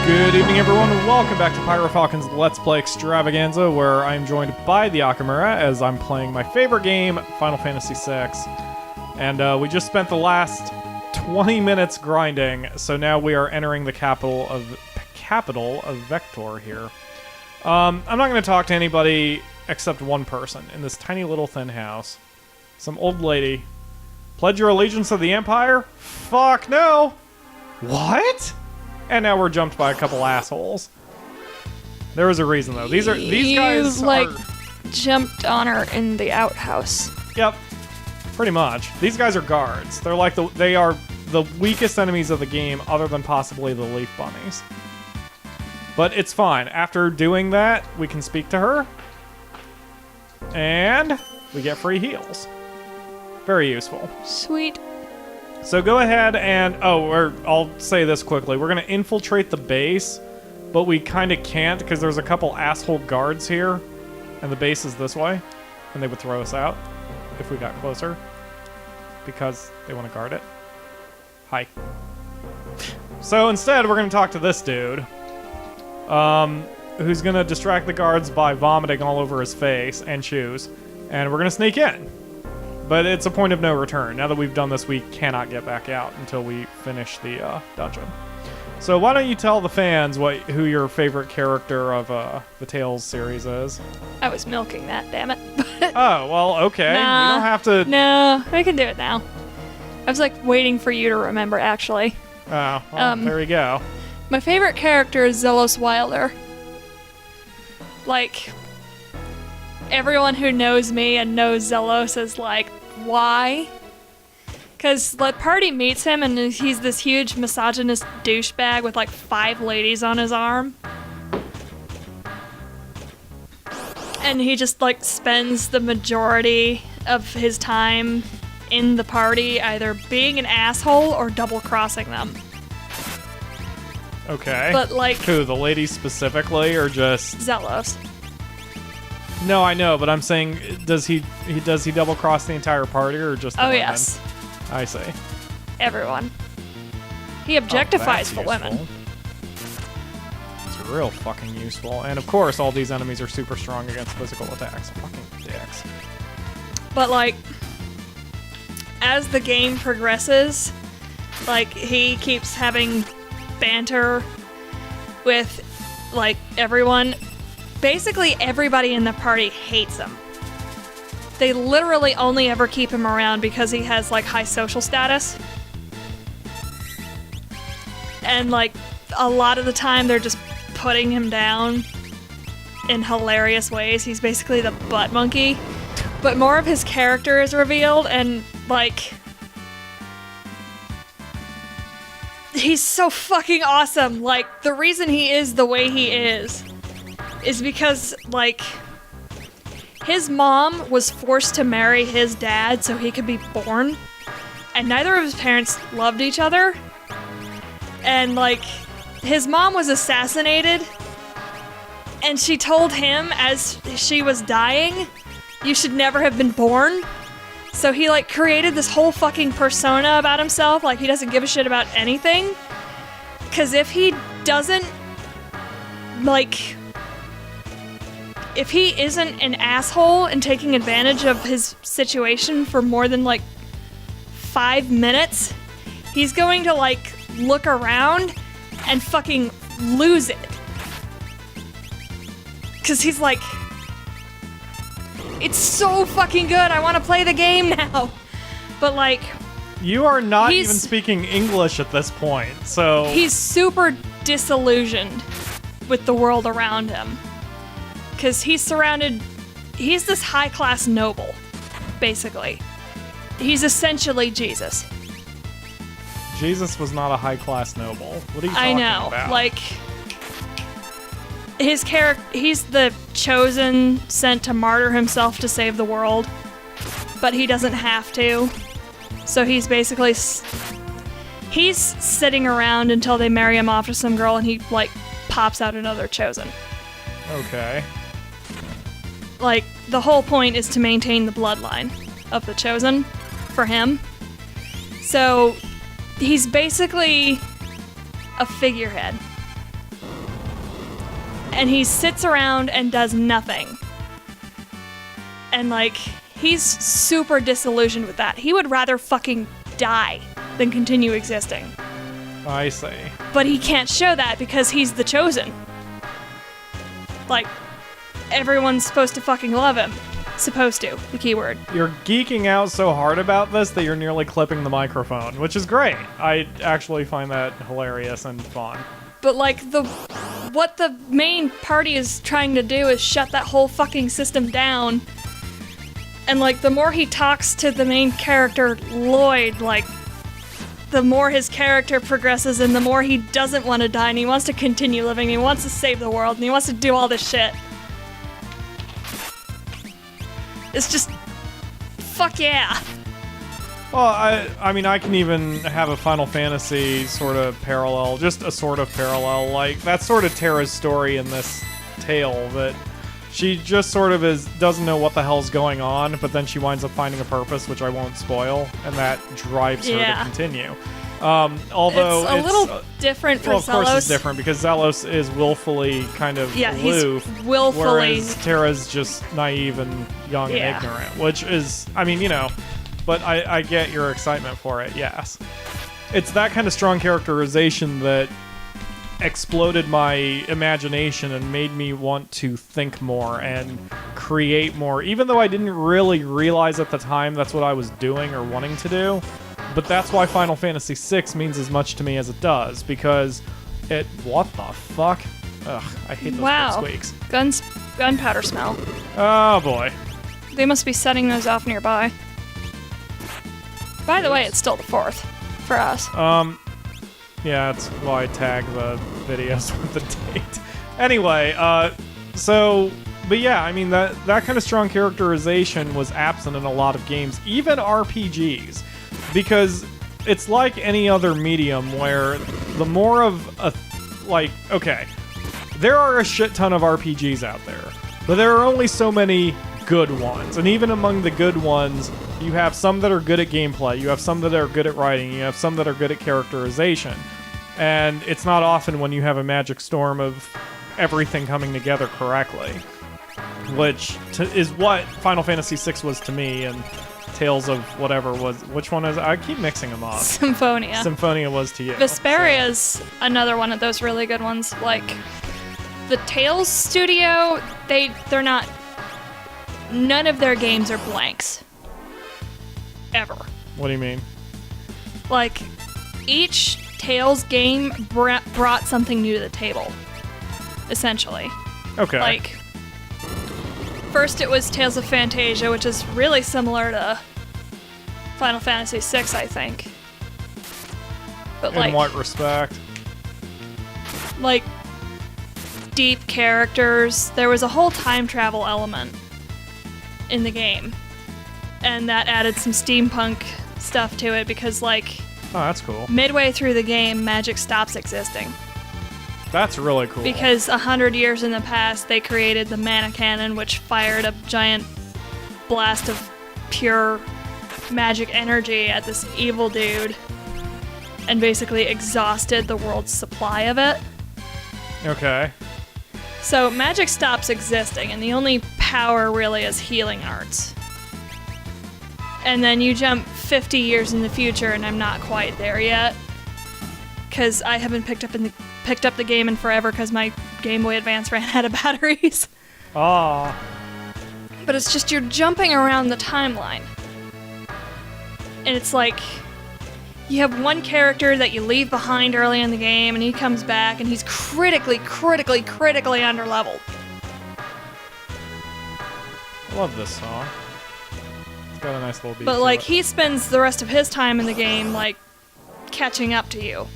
Good evening, everyone, and welcome back to PyroFalkon's Let's Play Extravaganza, where I'm joined by the Akamura as I'm playing my favorite game, Final Fantasy VI. And we just spent the last 20 minutes grinding, so now we are entering the capital of Vector here. I'm not going to talk to anybody except one person in this tiny little thin house. Some old lady. Pledge your allegiance to the Empire? Fuck no! What? And now we're jumped by a couple assholes. There was a reason though. These guys like jumped on her in the outhouse. Yep, pretty much. These guys are guards. They are the weakest enemies of the game, other than possibly the leaf bunnies. But it's fine. After doing that, we can speak to her, and we get free heals. Very useful. Sweet. So go ahead and... I'll say this quickly. We're going to infiltrate the base, but we kind of can't because there's a couple asshole guards here, and the base is this way, and they would throw us out if we got closer because they want to guard it. Hi. So instead, we're going to talk to this dude, who's going to distract the guards by vomiting all over his face and shoes, and we're going to sneak in. But it's a point of no return. Now that we've done this, we cannot get back out until we finish the dungeon. So why don't you tell the fans who your favorite character of the Tales series is? I was milking that, damn it. Oh, well, okay. Nah, we don't have to... No, I can do it now. I was like waiting for you to remember, actually. Oh, well, there you go. My favorite character is Zelos Wilder. Like... Everyone who knows me and knows Zelos is like, why? Because the party meets him and he's this huge misogynist douchebag with like 5 ladies on his arm. And he just like spends the majority of his time in the party either being an asshole or double-crossing them. Okay. But like... Who, the ladies specifically, or just... Zelos. No, I know, but I'm saying, does he double cross the entire party or just the women? Yes. I see. Everyone. He objectifies the women. It's real fucking useful. And of course, all these enemies are super strong against physical attacks. Fucking dicks. But like, as the game progresses, like, he keeps having banter with, like, everyone. Basically, everybody in the party hates him. They literally only ever keep him around because he has, like, high social status. And, like, a lot of the time they're just putting him down in hilarious ways. He's basically the butt monkey. But more of his character is revealed, and, like... He's so fucking awesome. Like, the reason he is the way he is because, like, his mom was forced to marry his dad so he could be born, and neither of his parents loved each other, and, like, his mom was assassinated, and she told him as she was dying, you should never have been born, so he, like, created this whole fucking persona about himself, like, he doesn't give a shit about anything, because if he doesn't, like... If he isn't an asshole and taking advantage of his situation for more than, like, 5 minutes, he's going to, like, look around and fucking lose it. Because he's like, it's so fucking good, I want to play the game now. But, like... You are not even speaking English at this point, so... He's super disillusioned with the world around him. Because he's this high-class noble, basically. He's essentially Jesus. Jesus was not a high-class noble. What are you talking about? I know, like, his character, he's the chosen, sent to martyr himself to save the world, but he doesn't have to. So he's basically, he's sitting around until they marry him off to some girl and he, like, pops out another chosen. Okay. Like, the whole point is to maintain the bloodline of the Chosen for him. So, he's basically a figurehead. and he sits around and does nothing. And, like, he's super disillusioned with that. He would rather fucking die than continue existing. I see. But he can't show that because he's the chosen. Like, everyone's supposed to fucking love him. Supposed to, the keyword. You're geeking out so hard about this that you're nearly clipping the microphone, which is great. I actually find that hilarious and fun. But, like, what the main party is trying to do is shut that whole fucking system down. And, like, the more he talks to the main character, Lloyd, like, the more his character progresses and the more he doesn't want to die and he wants to continue living, he wants to save the world, and he wants to do all this shit. It's just... fuck yeah. Well, I mean, I can even have a Final Fantasy sort of parallel, just a sort of parallel. Like, that's sort of Terra's story in this tale, that she just sort of doesn't know what the hell's going on, but then she winds up finding a purpose, which I won't spoil, and that drives her to continue. Although it's a little different for Zelos. Well, of course it's different, because Zelos is willfully kind of aloof, he's willfully... whereas Terra's just naive and young and ignorant, which is, I mean, you know, but I get your excitement for it, yes. It's that kind of strong characterization that exploded my imagination and made me want to think more and create more, even though I didn't really realize at the time that's what I was doing or wanting to do. But that's why Final Fantasy VI means as much to me as it does, because it... What the fuck? Ugh, I hate those squeaks. Gunpowder smell. Oh boy. They must be setting those off nearby. By the way, it's still the 4th for us. Yeah, that's why I tag the videos with the date. Anyway, but yeah, I mean, that kind of strong characterization was absent in a lot of games, even RPGs, because it's like any other medium where the more of a, like, okay, there are a shit ton of RPGs out there, but there are only so many good ones, and even among the good ones, you have some that are good at gameplay, you have some that are good at writing, you have some that are good at characterization. And it's not often when you have a magic storm of everything coming together correctly, which is what Final Fantasy VI was to me, and Tales of whatever was... Which one is... I keep mixing them up. Symphonia. Symphonia was to you. Vesperia's another one of those really good ones. Like, the Tales studio, they're not... None of their games are blanks. Ever. What do you mean? Like, each Tales game brought something new to the table, essentially. Okay. Like, first it was Tales of Phantasia, which is really similar to Final Fantasy VI, I think. But in what respect? Like, deep characters. There was a whole time travel element in the game, and that added some steampunk stuff to it because, like, oh, that's cool. Midway through the game, magic stops existing. That's really cool. Because 100 years in the past, they created the mana cannon, which fired a giant blast of pure magic energy at this evil dude and basically exhausted the world's supply of it. Okay. So magic stops existing, and the only power really is healing arts. And then you jump 50 years in the future, and I'm not quite there yet, because I haven't picked up the game in forever because my Game Boy Advance ran out of batteries. Ah. But it's just you're jumping around the timeline, and it's like you have one character that you leave behind early in the game, and he comes back, and he's critically underleveled. I love this song. It's got a nice little beat. But like he spends the rest of his time in the game like catching up to you.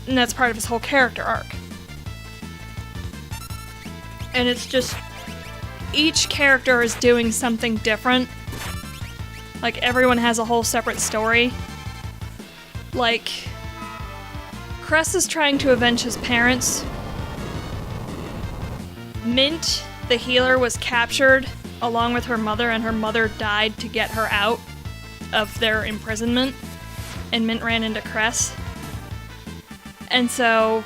And that's part of his whole character arc. And it's just each character is doing something different. Like everyone has a whole separate story. Like Cress is trying to avenge his parents. Mint, the healer, was captured along with her mother, and her mother died to get her out of their imprisonment, and Mint ran into Cress. And so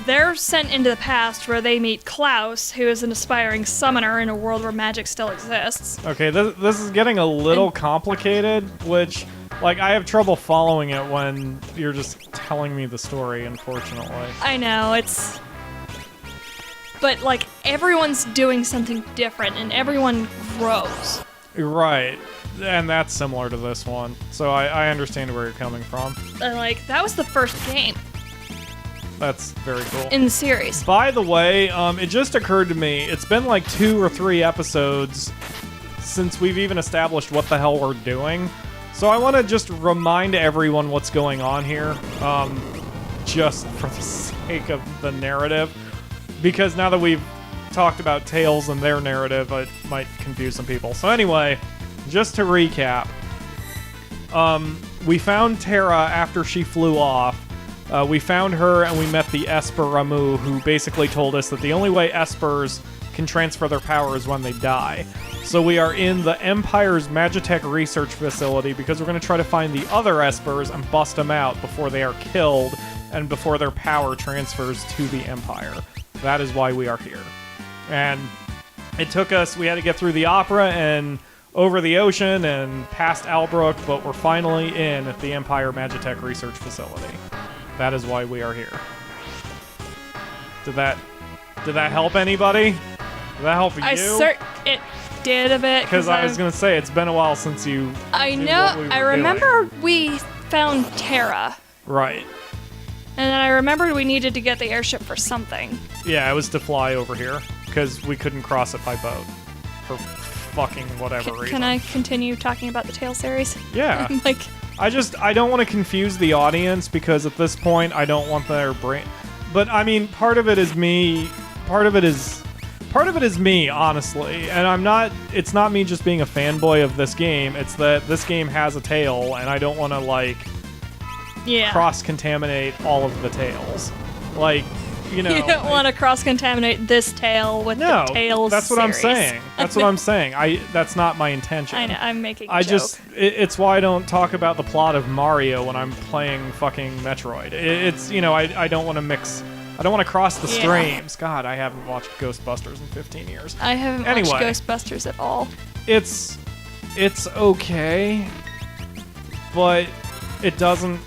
they're sent into the past where they meet Klaus, who is an aspiring summoner in a world where magic still exists. Okay, this is getting a little complicated, which, like, I have trouble following it when you're just telling me the story, unfortunately. I know, it's... But, like, everyone's doing something different, and everyone grows. Right, and that's similar to this one, so I understand where you're coming from. And, like, that was the first game That's very cool. in the series. By the way, it just occurred to me, it's been like 2 or 3 episodes since we've even established what the hell we're doing. So I want to just remind everyone what's going on here, just for the sake of the narrative. Because now that we've talked about Tails and their narrative, it might confuse some people. So anyway, just to recap, we found Terra after she flew off. We found her and we met the Esper Ramu, who basically told us that the only way Espers can transfer their power is when they die. So we are in the Empire's Magitech research facility because we're going to try to find the other Espers and bust them out before they are killed and before their power transfers to the Empire. That is why we are here. And it took us, we had to get through the opera and over the ocean and past Albrook, but we're finally in at the Empire Magitech research facility. That is why we are here. Did that help anybody? Did that help you? It did a bit. Because I was going to say, it's been a while since you I knew know. what we were I remember doing. we found Terra. Right. And then I remembered we needed to get the airship for something. Yeah, it was to fly over here because we couldn't cross it by boat for fucking whatever reason. Can I continue talking about the Tail series? Yeah. Like, I don't want to confuse the audience because at this point I don't want their brain. But I mean, part of it is me. Part of it is me, honestly. And I'm not. It's not me just being a fanboy of this game. It's that this game has a tail, and I don't want to like cross-contaminate all of the tails. Like, you know. You don't want to cross-contaminate this tail with the Tails that's what series. I'm saying. That's what I'm saying. That's not my intention. I know, I'm making a joke. It's why I don't talk about the plot of Mario when I'm playing fucking Metroid. It's, you know, I don't want to mix. I don't want to cross the streams. God, I haven't watched Ghostbusters in 15 years. I haven't watched Ghostbusters at all. It's okay, but it doesn't.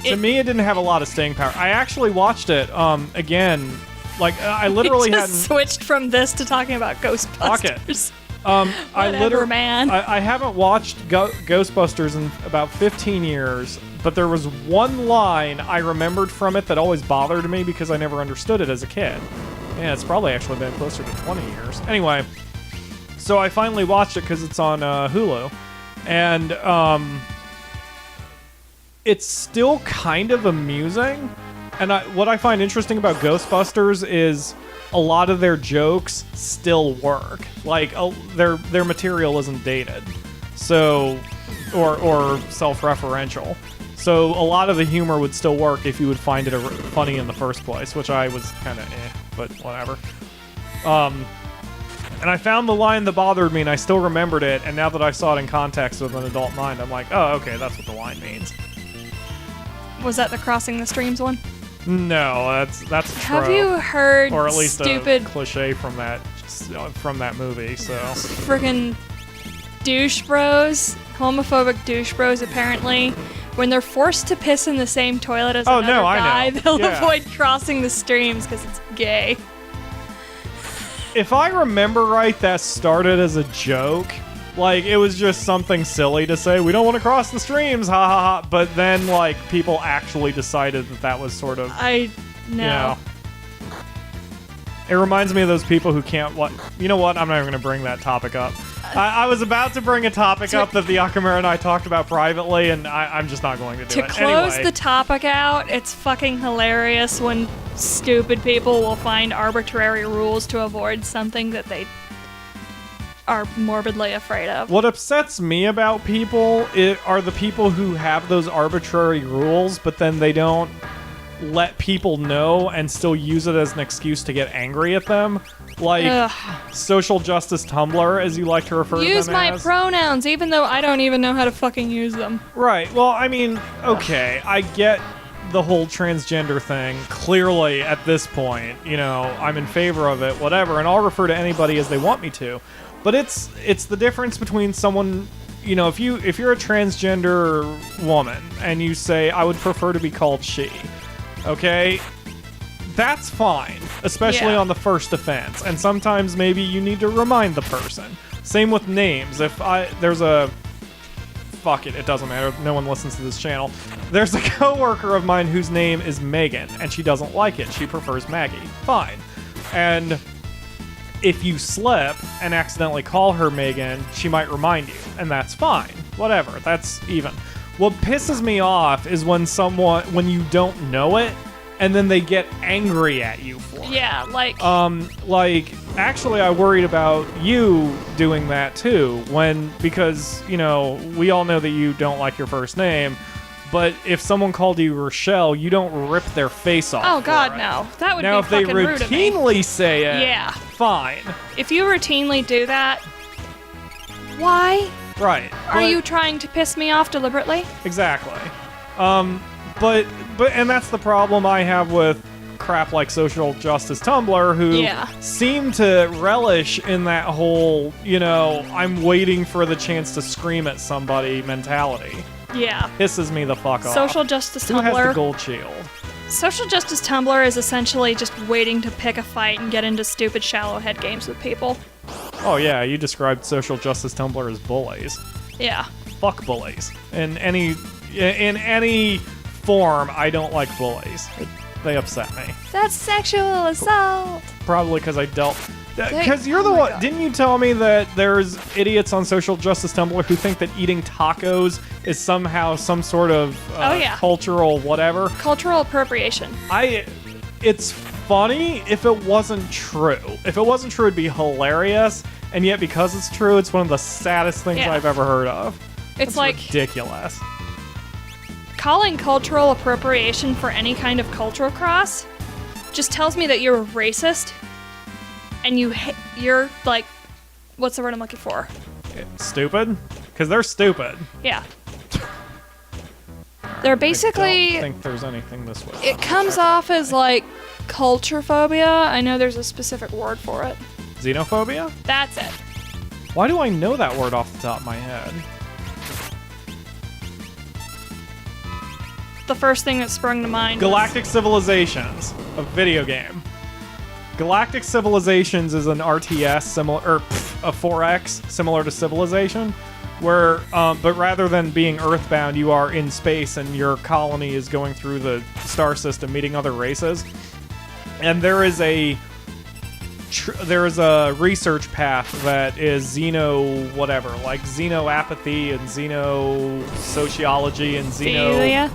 To me, it didn't have a lot of staying power. I actually watched it again. Like I literally you hadn't just switched from this to talking about Ghostbusters. Whatever, man. I haven't watched Ghostbusters in about 15 years, but there was one line I remembered from it that always bothered me because I never understood it as a kid. Yeah, it's probably actually been closer to 20 years. Anyway, so I finally watched it because it's on Hulu, and it's still kind of amusing. And what I find interesting about Ghostbusters is a lot of their jokes still work. Like their material isn't dated, so or self-referential. So a lot of the humor would still work if you would find it funny in the first place, which I was kind of but whatever. And I found the line that bothered me, and I still remembered it. And now that I saw it in context with an adult mind, I'm like, oh, okay, that's what the line means. Was that the Crossing the Streams one? No, that's a trope. Have you heard or at least stupid a cliche from that movie? So friggin' douche bros, homophobic douche bros, apparently, when they're forced to piss in the same toilet as another guy, they'll avoid crossing the streams because it's gay. If I remember right, that started as a joke. Like, it was just something silly to say, we don't want to cross the streams, ha ha ha. But then, like, people actually decided that was sort of... I know. You know, it reminds me of those people who can't... You know what? I'm not even going to bring that topic up. I was about to bring a topic up that the Akamura and I talked about privately, and I'm just not going to do it. To close anyway. the topic out, it's fucking hilarious when stupid people will find arbitrary rules to avoid something that they are morbidly afraid of. What upsets me about people are the people who have those arbitrary rules, but then they don't let people know and still use it as an excuse to get angry at them. Like social justice Tumblr, as you like to refer to them as. Use my pronouns, even though I don't even know how to fucking use them. Right. Well, I mean, okay, I get the whole transgender thing. Clearly, at this point, I'm in favor of it, whatever, and I'll refer to anybody as they want me to. But it's the difference between someone, if you're a transgender woman and you say, I would prefer to be called she, okay? That's fine, especially on the first offense. And sometimes maybe you need to remind the person. Same with names. Fuck it doesn't matter. No one listens to this channel. There's a coworker of mine whose name is Megan, and she doesn't like it. She prefers Maggie. Fine. And if you slip and accidentally call her Megan, she might remind you, and that's fine. Whatever. That's even. What pisses me off is when you don't know it, and then they get angry at you for it. Yeah, actually, I worried about you doing that too, because, we all know that you don't like your first name, but if someone called you Rochelle, you don't rip their face off. Oh, God, for it. no. That would now, be fucking rude of me. Now, if they routinely say it, yeah, fine. If you routinely do that, why? Right. Are you trying to piss me off deliberately? Exactly. But and that's the problem I have with crap like Social Justice Tumblr, who seem to relish in that whole, I'm waiting for the chance to scream at somebody mentality. Yeah. Pisses me the fuck off. Social Justice Tumblr. Who has the gold shield? Social Justice Tumblr is essentially just waiting to pick a fight and get into stupid shallow head games with people. Oh yeah, you described Social Justice Tumblr as bullies. Yeah. Fuck bullies. In any form, I don't like bullies. They upset me. That's sexual assault. Probably because I dealt... Because you're the one... God. Didn't you tell me that there's idiots on Social Justice Tumblr who think that eating tacos is somehow some sort of cultural whatever? Cultural appropriation. It's funny if it wasn't true. If it wasn't true, it'd be hilarious. And yet, because it's true, it's one of the saddest things I've ever heard of. It's like... ridiculous. Calling cultural appropriation for any kind of cultural cross just tells me that you're a racist and you're like, what's the word I'm looking for? Stupid? Because they're stupid. Yeah. They're basically... I don't think there's anything this way. It comes off as like culture phobia. I know there's a specific word for it. Xenophobia? That's it. Why do I know that word off the top of my head? The first thing that sprung to mind Galactic Civilizations, a video game. Galactic Civilizations is an RTS similar, or a 4X similar to Civilization, where, but rather than being Earthbound, you are in space and your colony is going through the star system, meeting other races. And there is a research path that is xenoapathy and xenosociology and Philia?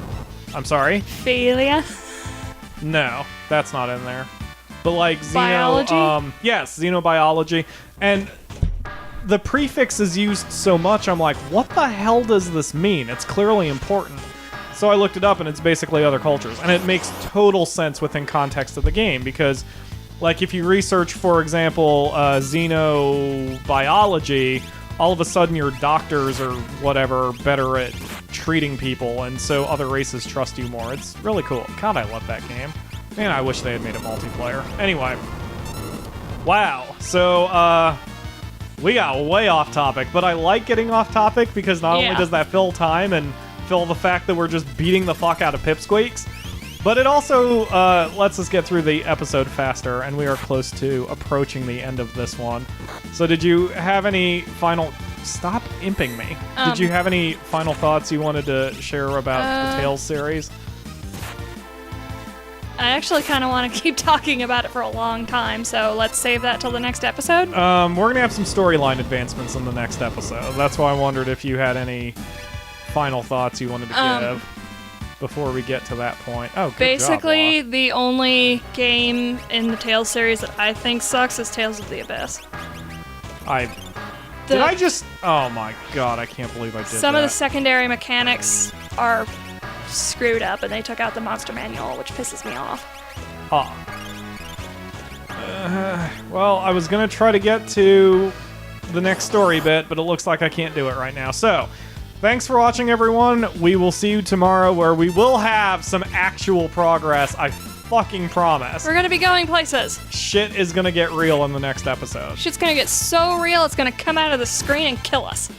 I'm sorry? Philia? No, that's not in there. But like Biology? Yes, xenobiology. And the prefix is used so much, I'm like, what the hell does this mean? It's clearly important. So I looked it up, and it's basically other cultures. And it makes total sense within context of the game, because like if you research, for example, xenobiology, all of a sudden your doctors or whatever better at treating people, and so other races trust you more. It's really cool. God, I love that game. Man, I wish they had made it multiplayer. Anyway. Wow. So, we got way off topic, but I like getting off topic because not only does that fill time and fill the fact that we're just beating the fuck out of pipsqueaks, but it also lets us get through the episode faster, and we are close to approaching the end of this one. So did you have any final... Stop imping me. Did you have any final thoughts you wanted to share about the Tales series? I actually kind of want to keep talking about it for a long time, so let's save that till the next episode. We're going to have some storyline advancements in the next episode. That's why I wondered if you had any final thoughts you wanted to give before we get to that point. Oh, good basically, job, the only game in the Tales series that I think sucks is Tales of the Abyss. Did I just... Oh my god, I can't believe I did that. Some of the secondary mechanics are screwed up, and they took out the monster manual, which pisses me off. Well, I was going to try to get to the next story bit, but it looks like I can't do it right now. So, Thanks for watching, everyone. We will see you tomorrow where we will have some actual progress. I fucking promise. We're gonna be going places. Shit is gonna get real in the next episode. Shit's gonna get so real, it's gonna come out of the screen and kill us.